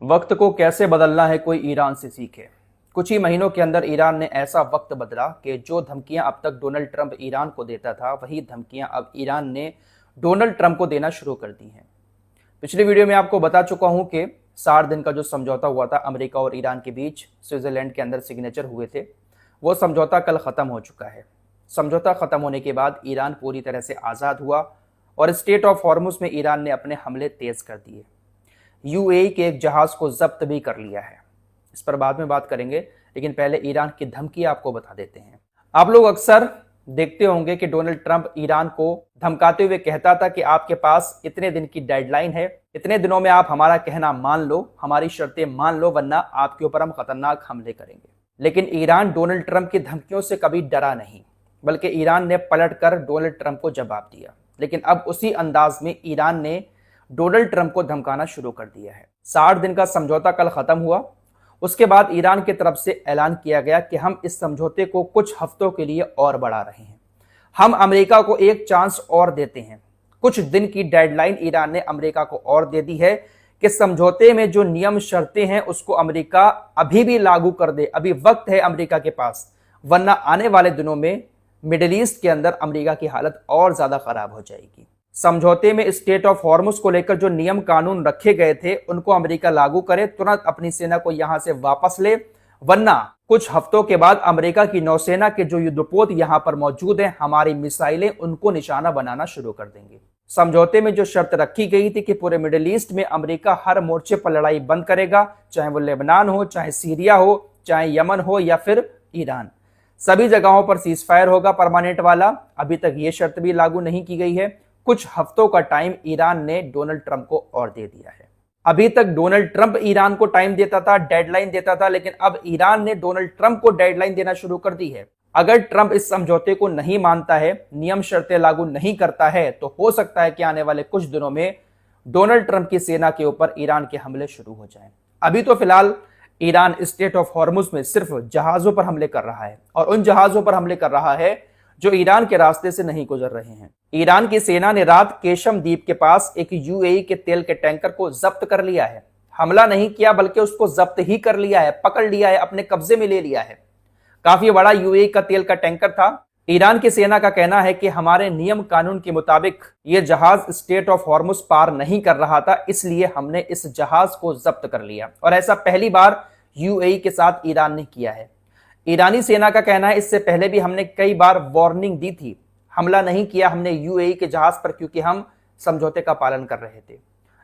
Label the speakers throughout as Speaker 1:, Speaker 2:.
Speaker 1: वक्त को कैसे बदलना है कोई ईरान से सीखे। कुछ ही महीनों के अंदर ईरान ने ऐसा वक्त बदला कि जो धमकियां अब तक डोनाल्ड ट्रंप ईरान को देता था वही धमकियां अब ईरान ने डोनाल्ड ट्रंप को देना शुरू कर दी हैं। पिछली वीडियो में आपको बता चुका हूं कि 60 दिन का जो समझौता हुआ था अमेरिका और ईरान के बीच, स्विट्जरलैंड के अंदर सिग्नेचर हुए थे, वो समझौता कल ख़त्म हो चुका है। समझौता ख़त्म होने के बाद ईरान पूरी तरह से आज़ाद हुआ और स्टेट ऑफ हॉर्मुज़ में ईरान ने अपने हमले तेज़ कर दिए। यूएई के एक जहाज को जब्त भी कर लिया है। इस पर बाद में बात करेंगे, लेकिन पहले ईरान की धमकी आपको बता देते हैं। आप लोग अक्सर देखते होंगे कि डोनाल्ड ट्रंप ईरान को धमकाते हुए कहता था कि आपके पास इतने दिन की डेडलाइन है, इतने दिनों में आप हमारा कहना मान लो, हमारी शर्तें मान लो, वरना आपके ऊपर हम खतरनाक हमले करेंगे। लेकिन ईरान डोनाल्ड ट्रंप की धमकियों से कभी डरा नहीं, बल्कि ईरान ने पलटकर डोनाल्ड ट्रंप को जवाब दिया। लेकिन अब उसी अंदाज में ईरान ने डोनाल्ड ट्रंप को धमकाना शुरू कर दिया है। 60 दिन का समझौता कल खत्म हुआ। उसके बाद ईरान की तरफ से ऐलान किया गया कि हम इस समझौते को कुछ हफ्तों के लिए और बढ़ा रहे हैं। हम अमेरिका को एक चांस और देते हैं। कुछ दिन की डेडलाइन ईरान ने अमेरिका को और दे दी है कि समझौते में जो नियम शर्तें हैं उसको अमेरिका अभी भी लागू कर दे। अभी वक्त है अमेरिका के पास, वरना आने वाले दिनों में मिडिल ईस्ट के अंदर अमेरिका की हालत और ज्यादा खराब हो जाएगी। समझौते में स्टेट ऑफ हॉर्मुज़ को लेकर जो नियम कानून रखे गए थे उनको अमेरिका लागू करे, तुरंत अपनी सेना को यहां से वापस ले, वरना कुछ हफ्तों के बाद अमेरिका की नौसेना के जो युद्धपोत यहां पर मौजूद हैं, हमारी मिसाइलें उनको निशाना बनाना शुरू कर देंगे। समझौते में जो शर्त रखी गई थी कि पूरे मिडिल ईस्ट में अमेरिका हर मोर्चे पर लड़ाई बंद करेगा, चाहे वो लेबनान हो, चाहे सीरिया हो, चाहे यमन हो या फिर ईरान, सभी जगहों पर सीजफायर होगा परमानेंट वाला। अभी तक ये शर्त भी लागू नहीं की गई है। कुछ हफ्तों का टाइम ईरान ने डोनाल्ड ट्रंप को और दे दिया है। अभी तक डोनाल्ड ट्रंप ईरान को टाइम देता था, डेडलाइन देता था, लेकिन अब ईरान ने डोनाल्ड ट्रंप को डेडलाइन देना शुरू कर दी है। अगर ट्रंप इस समझौते को नहीं मानता है, नियम शर्तें लागू नहीं करता है, तो हो सकता है कि आने वाले कुछ दिनों में डोनाल्ड ट्रंप की सेना के ऊपर ईरान के हमले शुरू हो जाएं। अभी तो फिलहाल ईरान स्टेट ऑफ हॉर्मुज़ में सिर्फ जहाजों पर हमले कर रहा है, और उन जहाजों पर हमले कर रहा है जो ईरान के रास्ते से नहीं गुजर रहे हैं। ईरान की सेना ने रात केशम द्वीप के पास एक यूएई के तेल के टैंकर को जब्त कर लिया है। हमला नहीं किया, बल्कि उसको जब्त ही कर लिया है, पकड़ लिया है, अपने कब्जे में ले लिया है। काफी बड़ा यूएई का तेल का टैंकर था। ईरान की सेना का कहना है कि हमारे नियम कानून के मुताबिक यह जहाज स्टेट ऑफ हॉर्मुज़ पार नहीं कर रहा था, इसलिए हमने इस जहाज को जब्त कर लिया। और ऐसा पहली बार यूएई के साथ ईरान ने किया है। ईरानी सेना का कहना है इससे पहले भी हमने कई बार वार्निंग दी थी, हमला नहीं किया हमने यूएई के जहाज पर, क्योंकि हम समझौते का पालन कर रहे थे।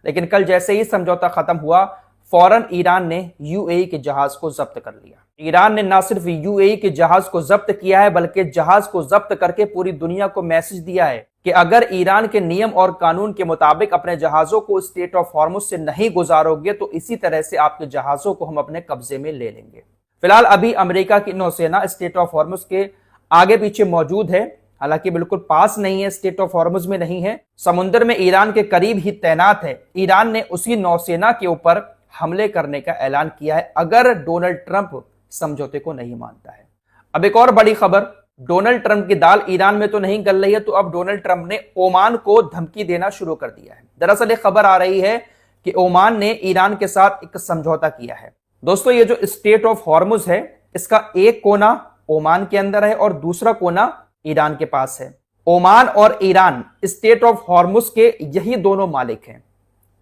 Speaker 1: लेकिन कल जैसे ही समझौता खत्म हुआ, फौरन ईरान ने यूएई के जहाज को जब्त कर लिया। ईरान ने न सिर्फ यूएई के जहाज को जब्त किया है, बल्कि जहाज को जब्त करके पूरी दुनिया को मैसेज दिया है कि अगर ईरान के नियम और कानून के मुताबिक अपने जहाजों को स्टेट ऑफ हॉर्मुज़ से नहीं गुजारोगे तो इसी तरह से आपके जहाजों को हम अपने कब्जे में ले लेंगे। फिलहाल अभी अमेरिका की नौसेना स्टेट ऑफ हॉर्मुज़ के आगे पीछे मौजूद है, हालांकि बिल्कुल पास नहीं है, स्टेट ऑफ हॉर्मुज़ में नहीं है, समुद्र में ईरान के करीब ही तैनात है। ईरान ने उसी नौसेना के ऊपर हमले करने का ऐलान किया है अगर डोनाल्ड ट्रंप समझौते को नहीं मानता है। अब एक और बड़ी खबर, डोनाल्ड ट्रंप की दाल ईरान में तो नहीं गल रही है, तो अब डोनाल्ड ट्रंप ने ओमान को धमकी देना शुरू कर दिया है। दरअसल एक खबर आ रही है कि ओमान ने ईरान के साथ एक समझौता किया है। दोस्तों, ये जो स्टेट ऑफ हॉर्मुज़ है, इसका एक कोना ओमान के अंदर है और दूसरा कोना ईरान के पास है। ओमान और ईरान स्टेट ऑफ हॉर्मुज़ के यही दोनों मालिक हैं।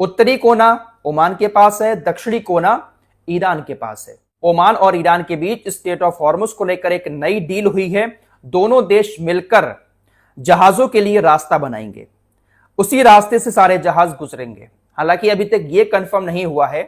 Speaker 1: उत्तरी कोना ओमान के पास है, दक्षिणी कोना ईरान के पास है। ओमान और ईरान के बीच स्टेट ऑफ हॉर्मुज़ को लेकर एक नई डील हुई है। दोनों देश मिलकर जहाजों के लिए रास्ता बनाएंगे, उसी रास्ते से सारे जहाज गुजरेंगे। हालांकि अभी तक यह कंफर्म नहीं हुआ है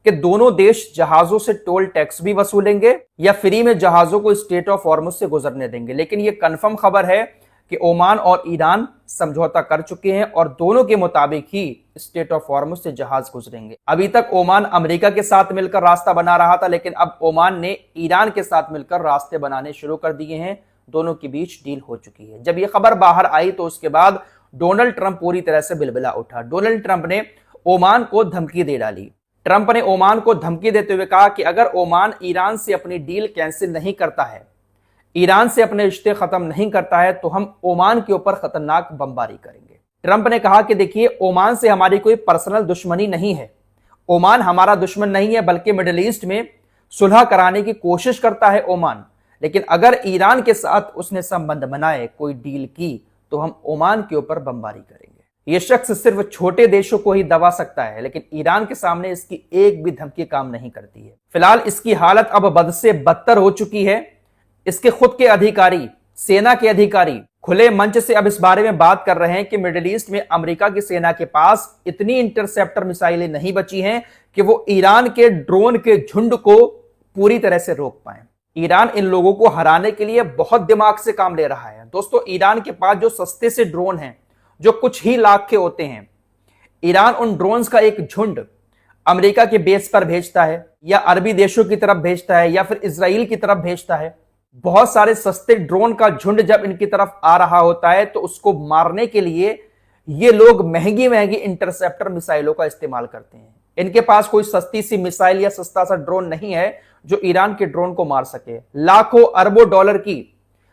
Speaker 1: कि दोनों देश जहाजों से टोल टैक्स भी वसूलेंगे या फ्री में जहाजों को स्टेट ऑफ हॉर्मुज़ से गुजरने देंगे। लेकिन यह कंफर्म खबर है कि ओमान और ईरान समझौता कर चुके हैं और दोनों के मुताबिक ही स्टेट ऑफ हॉर्मुज़ से जहाज गुजरेंगे। अभी तक ओमान अमेरिका के साथ मिलकर रास्ता बना रहा था, लेकिन अब ओमान ने ईरान के साथ मिलकर रास्ते बनाने शुरू कर दिए हैं। दोनों के बीच डील हो चुकी है। जब यह खबर बाहर आई तो उसके बाद डोनाल्ड ट्रंप पूरी तरह से बिलबिला उठा। डोनाल्ड ट्रंप ने ओमान को धमकी दे डाली। ट्रंप ने ओमान को धमकी देते हुए कहा कि अगर ओमान ईरान से अपनी डील कैंसिल नहीं करता है, ईरान से अपने रिश्ते खत्म नहीं करता है, तो हम ओमान के ऊपर खतरनाक बमबारी करेंगे। ट्रंप ने कहा कि देखिए, ओमान से हमारी कोई पर्सनल दुश्मनी नहीं है, ओमान हमारा दुश्मन नहीं है, बल्कि मिडिल ईस्ट में सुलह कराने की कोशिश करता है ओमान। लेकिन अगर ईरान के साथ उसने संबंध बनाए, कोई डील की, तो हम ओमान के ऊपर बमबारी करेंगे। यह शख्स सिर्फ छोटे देशों को ही दबा सकता है, लेकिन ईरान के सामने इसकी एक भी धमकी काम नहीं करती है। फिलहाल इसकी हालत अब बद से बदतर हो चुकी है। इसके खुद के अधिकारी, सेना के अधिकारी खुले मंच से अब इस बारे में बात कर रहे हैं कि मिडिल ईस्ट में अमेरिका की सेना के पास इतनी इंटरसेप्टर मिसाइलें नहीं बची हैं कि वो ईरान के ड्रोन के झुंड को पूरी तरह से रोक पाए। ईरान इन लोगों को हराने के लिए बहुत दिमाग से काम ले रहा है। दोस्तों, ईरान के पास जो सस्ते से ड्रोन हैं, जो कुछ ही लाख के होते हैं, ईरान उन ड्रोन्स का एक झुंड अमेरिका के बेस पर भेजता है, या अरबी देशों की तरफ भेजता है, या फिर इजराइल की तरफ भेजता है। बहुत सारे सस्ते ड्रोन का झुंड जब इनकी तरफ आ रहा होता है, तो उसको मारने के लिए ये लोग महंगी महंगी इंटरसेप्टर मिसाइलों का इस्तेमाल करते हैं। इनके पास कोई सस्ती सी मिसाइल या सस्ता सा ड्रोन नहीं है जो ईरान के ड्रोन को मार सके। लाखों अरबों डॉलर की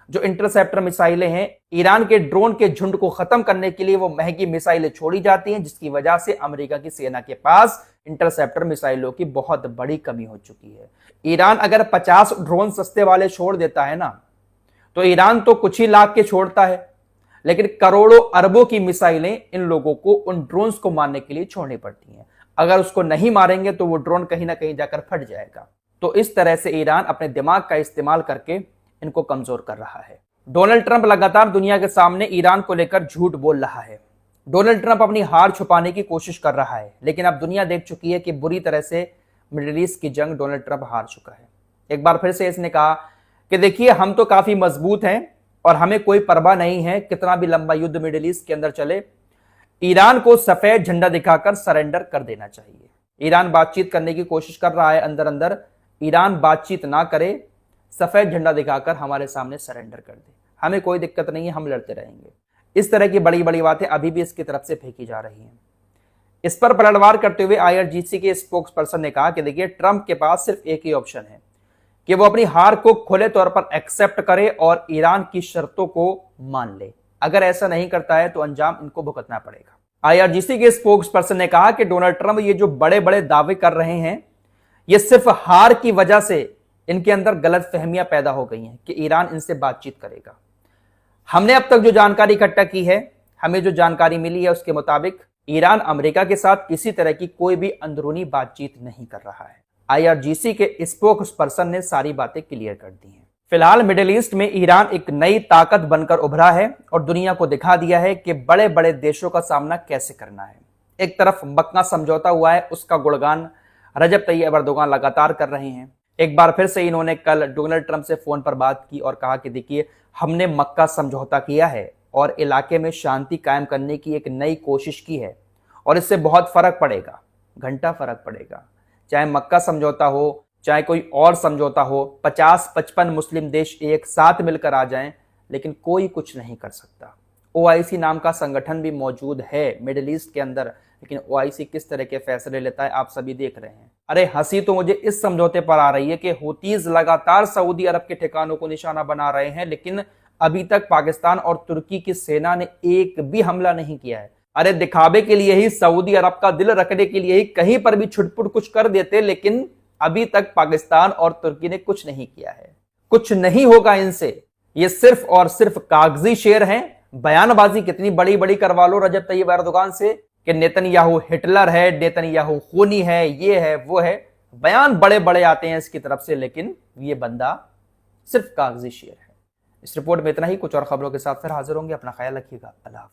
Speaker 1: जो इंटरसेप्टर मिसाइलें हैं, ईरान के ड्रोन के झुंड को खत्म करने के लिए वो महंगी मिसाइलें छोड़ी जाती हैं, जिसकी वजह से अमेरिका की सेना के पास इंटरसेप्टर मिसाइलों की बहुत बड़ी कमी हो चुकी है। ईरान अगर 50 ड्रोन सस्ते वाले छोड़ देता है ना, तो ईरान तो कुछ ही लाख के छोड़ता है, लेकिन करोड़ों अरबों की मिसाइलें इन लोगों को उन ड्रोन्स को मारने के लिए छोड़नी पड़ती हैं। अगर उसको नहीं मारेंगे तो वो ड्रोन कहीं ना कहीं जाकर फट जाएगा। तो इस तरह से ईरान अपने दिमाग का इस्तेमाल करके इनको कमजोर कर रहा है। डोनाल्ड ट्रंप लगातार दुनिया के सामने ईरान को लेकर झूठ बोल रहा है। डोनाल्ड ट्रंप अपनी हार छुपाने की कोशिश कर रहा है, लेकिन अब दुनिया देख चुकी है कि बुरी तरह से मिडिल ईस्ट की जंग डोनाल्ड ट्रंप हार चुका है। एक बार फिर से इसने कहा कि देखिए, हम तो काफी मजबूत हैं और हमें कोई परवाह नहीं है कितना भी लंबा युद्ध मिडिल ईस्ट के अंदर चले, ईरान को सफेद झंडा दिखाकर सरेंडर कर देना चाहिए। ईरान बातचीत करने की कोशिश कर रहा है अंदर अंदर, ईरान बातचीत ना करे, सफेद झंडा दिखाकर हमारे सामने सरेंडर कर दे, हमें कोई दिक्कत नहीं है, हम लड़ते रहेंगे। इस तरह की बड़ी बड़ी बातें अभी भी इसकी तरफ से फेंकी जा रही हैं। इस पर पलटवार करते हुए आईआरजीसी के स्पोक्स पर्सन ने कहा कि देखिए, ट्रंप के पास सिर्फ एक ही ऑप्शन है कि वो अपनी हार को खुले तौर पर एक्सेप्ट करे और ईरान की शर्तों को मान ले। अगर ऐसा नहीं करता है तो अंजाम इनको भुगतना पड़ेगा। आईआरजीसी के स्पोक्स पर्सन ने कहा कि डोनाल्ड ट्रंप ये जो बड़े बड़े दावे कर रहे हैं, ये सिर्फ हार की वजह से इनके अंदर गलतफहमियां पैदा हो गई हैं कि ईरान इनसे बातचीत करेगा। हमने अब तक जो जानकारी इकट्ठा की है, हमें जो जानकारी मिली है, उसके मुताबिक ईरान अमेरिका के साथ किसी तरह की कोई भी अंदरूनी बातचीत नहीं कर रहा है। आईआरजीसी के स्पोक्स पर्सन ने सारी बातें क्लियर कर दी हैं। फिलहाल मिडिल ईस्ट में ईरान एक नई ताकत बनकर उभरा है और दुनिया को दिखा दिया है कि बड़े बड़े देशों का सामना कैसे करना है। एक तरफ मक्का समझौता हुआ है, उसका गुणगान रजब तैयब एर्दोगान लगातार कर रहे हैं। एक बार फिर से इन्होंने कल डोनाल्ड ट्रंप से फोन पर बात की और कहा कि देखिए, हमने मक्का समझौता किया है और इलाके में शांति कायम करने की एक नई कोशिश की है और इससे बहुत फर्क पड़ेगा, घंटा फर्क पड़ेगा। चाहे मक्का समझौता हो, चाहे कोई और समझौता हो, 50-55 मुस्लिम देश एक साथ मिलकर आ जाएं, लेकिन कोई कुछ नहीं कर सकता। ओआईसी नाम का संगठन भी मौजूद है मिडिल ईस्ट के अंदर, लेकिन ओआईसी किस तरह के फैसले लेता है आप सभी देख रहे हैं। अरे हंसी तो मुझे इस समझौते पर आ रही है कि हूतीज लगातार सऊदी अरब के ठिकानों को निशाना बना रहे हैं, लेकिन अभी तक पाकिस्तान और तुर्की की सेना ने एक भी हमला नहीं किया है। अरे दिखावे के लिए ही, सऊदी अरब का दिल रखने के लिए ही कहीं पर भी छुटपुट कुछ कर देते, लेकिन अभी तक पाकिस्तान और तुर्की ने कुछ नहीं किया है। कुछ नहीं होगा इनसे, ये सिर्फ और सिर्फ कागजी शेर हैं। बयानबाजी कितनी बड़ी बड़ी करवा लो रजब तैयब एर्दोगान से कि नेतन्याहू हिटलर है, नेतन्याहू खूनी है, ये है वो है, बयान बड़े बड़े आते हैं इसकी तरफ से, लेकिन ये बंदा सिर्फ कागजी शेर है। इस रिपोर्ट में इतना ही। कुछ और खबरों के साथ फिर हाजिर होंगे। अपना ख्याल रखिएगा। अल्लाह।